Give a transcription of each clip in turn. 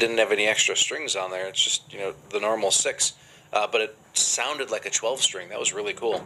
didn't have any extra strings on there. It's just, you know, the normal 6, but it sounded like a 12 string. That was really cool.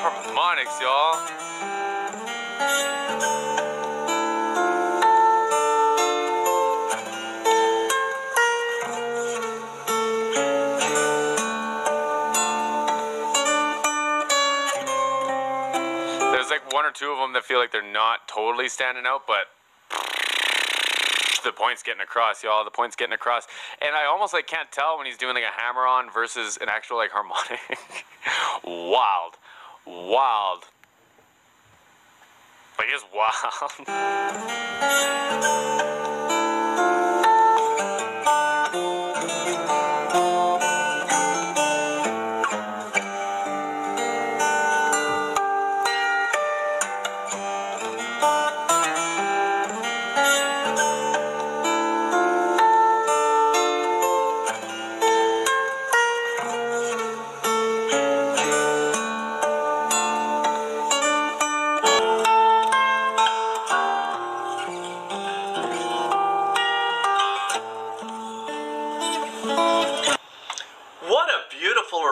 Harmonics, y'all. There's like 1 or 2 of them that feel like they're not totally standing out, but the point's getting across, y'all. The point's getting across. And I almost like can't tell when he's doing like a hammer-on versus an actual like harmonic. Wild. Wild. Like, it's wild.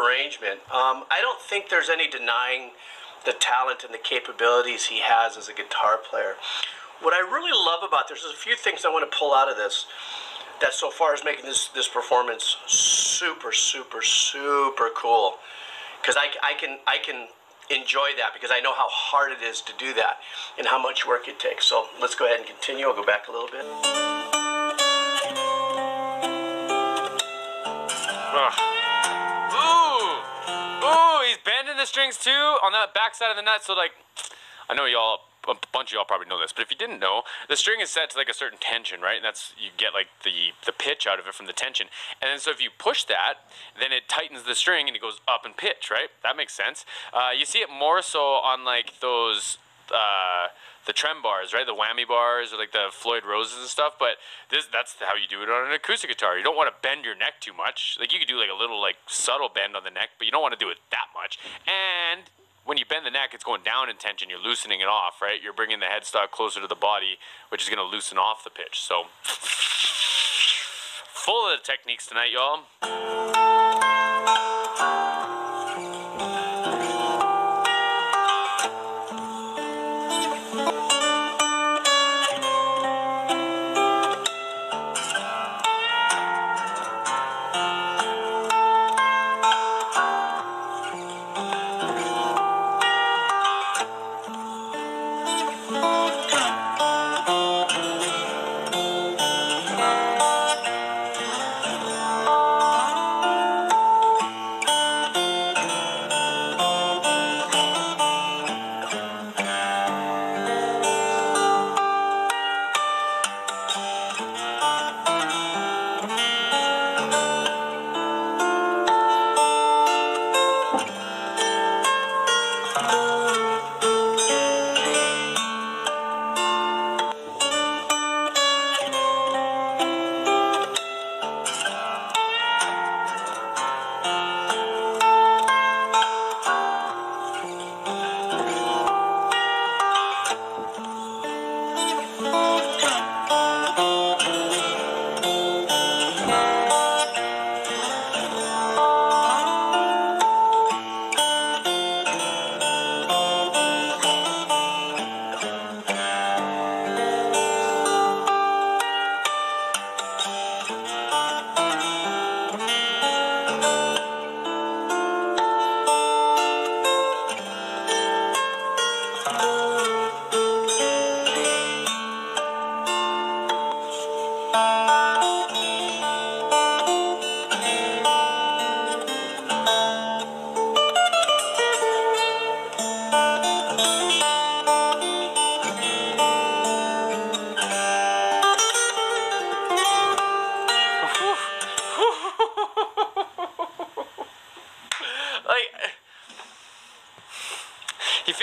Arrangement. I don't think there's any denying the talent and the capabilities he has as a guitar player. What I really love about this, there's a few things I want to pull out of this that so far is making this performance super cool, because I can enjoy that because I know how hard it is to do that and how much work it takes. So let's go ahead and continue. I'll go back a little bit. Ooh, he's bending the strings too on that back side of the nut. So like, I know y'all, a bunch of y'all probably know this, but if you didn't know, the string is set to like a certain tension, right? And that's, you get like the pitch out of it from the tension. And then so if you push that, then it tightens the string and it goes up in pitch, right? That makes sense. You see it more so on like those, the trem bars, right? The whammy bars or like the Floyd Roses and stuff, but that's how you do it on an acoustic guitar. You don't want to bend your neck too much. Like, you could do like a little like subtle bend on the neck, but you don't want to do it that much. And when you bend the neck, it's going down in tension. You're loosening it off, right? You're bringing the headstock closer to the body, which is going to loosen off the pitch. So, full of the techniques tonight, y'all.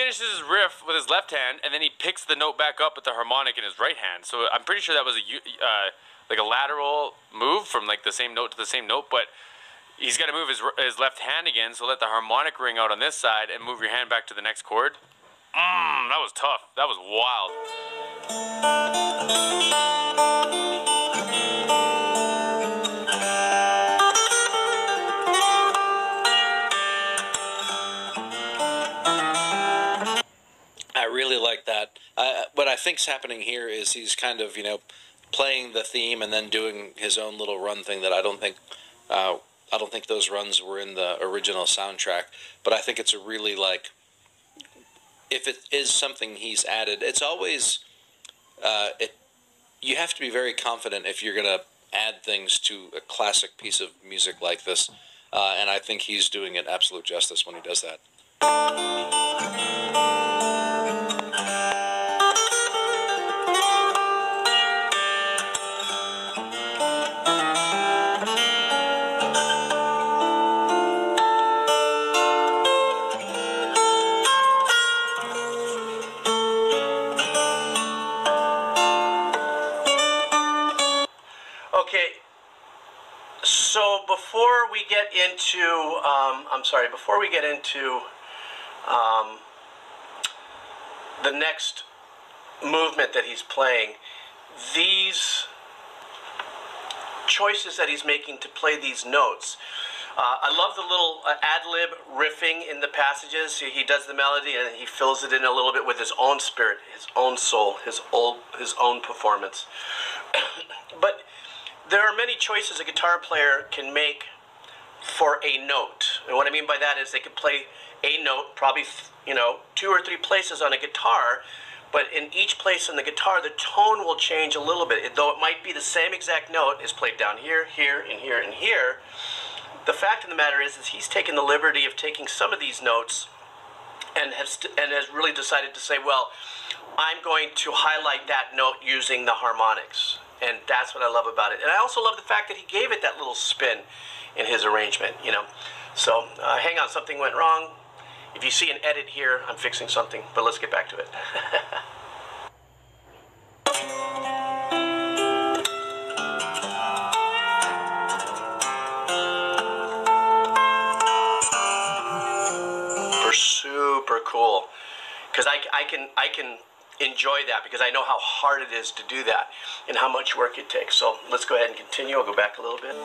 finishes his riff with his left hand, and then he picks the note back up with the harmonic in his right hand. So I'm pretty sure that was like a lateral move from like the same note to the same note, but he's got to move his left hand again, so let the harmonic ring out on this side and move your hand back to the next chord. That was tough. That was wild. I really like that. What I think's happening here is he's kind of, playing the theme and then doing his own little run thing that I don't think those runs were in the original soundtrack. But I think it's a really, like, if it is something he's added, it's always, you have to be very confident if you're going to add things to a classic piece of music like this. And I think he's doing it absolute justice when he does that. Okay, so before we get into, the next movement that he's playing, these choices that he's making to play these notes, I love the little ad-lib riffing in the passages. He does the melody and he fills it in a little bit with his own spirit, his own soul, his own performance. But there are many choices a guitar player can make for a note. And what I mean by that is they could play a note, probably 2 or 3 places on a guitar, but in each place on the guitar, the tone will change a little bit. Though it might be the same exact note, is played down here, here, and here, and here. The fact of the matter is he's taken the liberty of taking some of these notes and has really decided to say, well, I'm going to highlight that note using the harmonics. And that's what I love about it. And I also love the fact that he gave it that little spin in his arrangement, So, hang on, something went wrong. If you see an edit here, I'm fixing something, but let's get back to it. Super cool, because I can enjoy that because I know how hard it is to do that and how much work it takes. So let's go ahead and continue. I'll go back a little bit.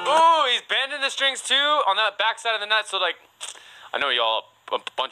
Ooh, he's bending the strings too on that back side of the nut. So like, I know y'all, a bunch